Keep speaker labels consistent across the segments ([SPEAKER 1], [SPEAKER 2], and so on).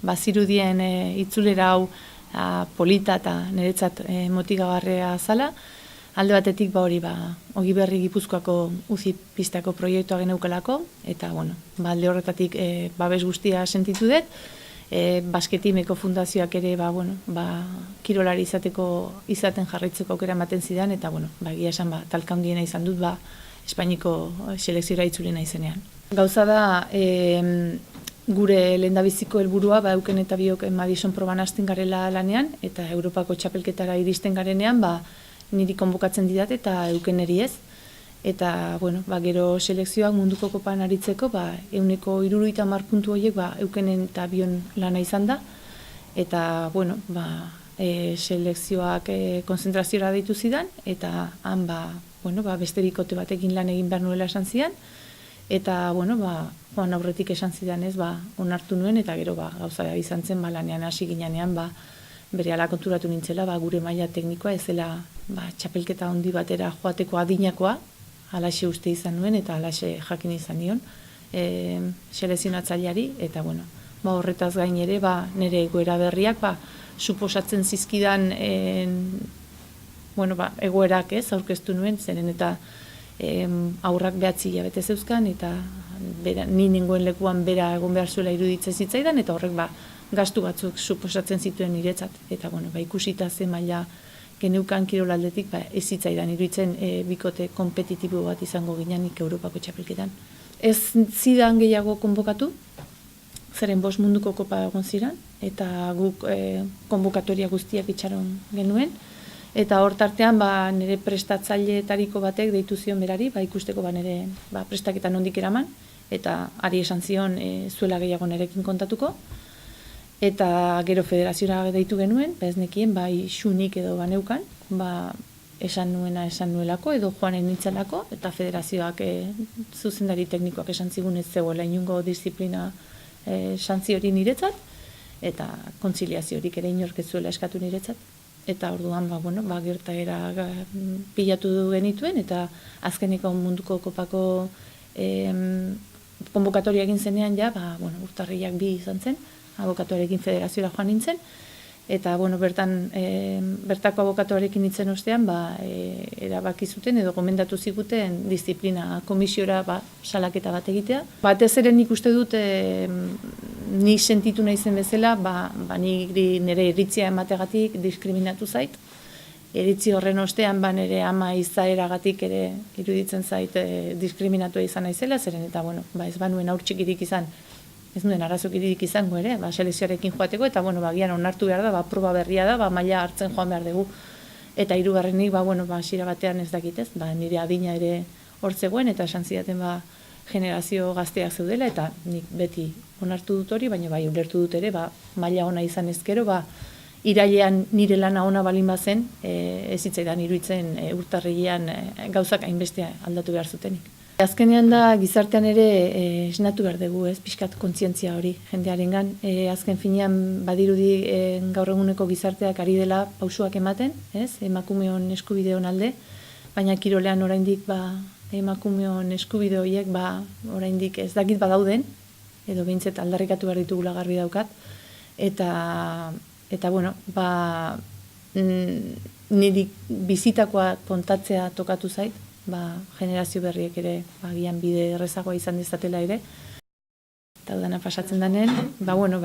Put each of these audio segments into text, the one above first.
[SPEAKER 1] bazirudien itzulera hau polita eta niretzat motigagarria zala. Alde batetik hori Ogi Berri Gipuzkoako UCI pistako proiektua geneukalako, eta alde horretatik babes guztia sentitu dut. Basketimeko fundazioak ere kirolari izaten jarraitzeko aukera ematen zidan, eta egia esan talka handiena izan dut Espainiko selekziora itzulena izenean. Gauza da, gure lehendabiziko helburua Euken eta biok Madison proban hasten garela lanean, eta Europako txapelketara iristen garenean niri konbokatzen didat eta Eukeneri ez. Eta, gero selekzioak munduko kopan aritzeko, 170 puntu horiek Eukenen eta bion lana izan da. Eta, selekzioak konzentraziora deitu zidan, eta han, beste bikote batekin lan egin behar nuela esan zidan. Eta, joan aurretik esan zidan ez, onartu nuen, eta gero gauza izan zen, lanean hasi ginean, berehala konturatu nintzela, gure maila teknikoa ez zela txapelketa handi batera joateko adinakoa, halaxe uste izan nuen eta halaxe jakin izan nion selekzionatzaileari, eta horretaz gain ere nire egoera berriak suposatzen zizkidan egoerak ez aurkeztu nuen, zeren eta aurrak 9 hilabete zeuzkan, eta ni nengoen lekuan bera egon behar zuela iruditzen zitzaidan, eta horrek gastu batzuk suposatzen zituen niretzat, eta ikusita ze maila geneukan kirolaldetik ez zitzaidan iruditzen bikote kompetitibo bat izango gineanik Europako txapelketan. Ez zidan gehiago konbokatu, zeren 5 munduko kopa egon ziren, eta guk konbokatoria guztiak itxaron genuen, eta hor tartean nire prestatzaileetariko batek deitu zion berari, ikusteko nire prestaketan nondik eraman, eta ari esan zion zuela gehiago nirekin kontatuko. Eta gero federaziora deitu genuen, ez nekien, xunik edo baneukan, esan nuelako edo joanen nintzelako, eta federazioak zuzendari teknikoak esan zigun ez zegoela inungo disiplina santzi hori niretzat, eta kontziliazio horik ere inork ez zuela eskatu niretzat. Eta orduan, gertaera pilatu du genituen, eta azkeneko munduko kopako konbokatoria egin zenean urtarrilak 2 izan zen, abokatuarekin federaziora joan nintzen, eta bertako abokatuarekin nintzen ostean erabaki zuten edo gomendatu ziguten disiplina komisiora salaketa bat egitea. Batez ere nik uste dut ni sentitu naizen bezala, nire iritzia emategatik diskriminatu zait. Iritzi horren ostean nire ama izaeragatik ere iruditzen zait diskriminatua izan naizela, zeren eta ez banuen aurtxikirik izan, ez nuen arazokirik izango ere, selekzioarekin joateko, eta gian onartu behar da, proba berria da, maila hartzen joan behar dugu. Eta hirugarrenik, hasiera batean ez dakitez, nire adina ere hor zegoen, eta esan zidaten generazio gazteak zeudela, eta nik beti onartu dut hori, baina ulertu dut ere, maila ona izan ezkero, irailean nire lana ona balin bazen, ez zitzaidan iruditzen urtarrilean gauzak hainbeste aldatu behar zutenik. Azkenean da gizartean ere esnatu behar dugu, pixkat kontzientzia hori jendearengan. Azken finean badirudi gaur eguneko gizarteak ari dela pausuak ematen, emakumeon eskubideon alde, baina kirolean oraindik emakumeon eskubide horiek oraindik ez dakit badauden, edo behintzet aldarrikatu behar ditugula garbi daukat, eta niri bizitakoa kontatzea tokatu zait, generazio berriek ere agian bide errezagoa izan dezatela ere. Eta dana pasatzen denean,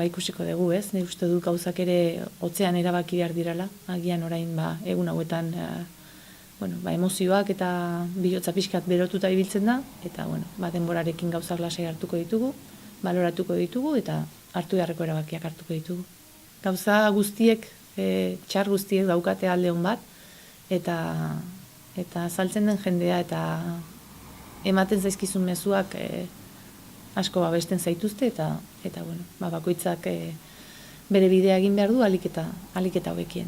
[SPEAKER 1] ikusiko dugu, ez? Ni uste dut gauzak ere hotzean erabaki behar direla, agian orain egun hauetan emozioak eta bihotza pixkat berotuta ibiltzen da, eta denborarekin gauzak lasai hartuko ditugu, baloratuko ditugu, eta hartu beharreko erabakiak hartuko ditugu. Gauza guztiek, txar guztiek daukate alde hon bat, eta saltzen den jendea eta ematen zaizkizun mezuak asko babesten zaituzte, eta bakoitzak bere bidea egin behar du ahalik eta hobekien.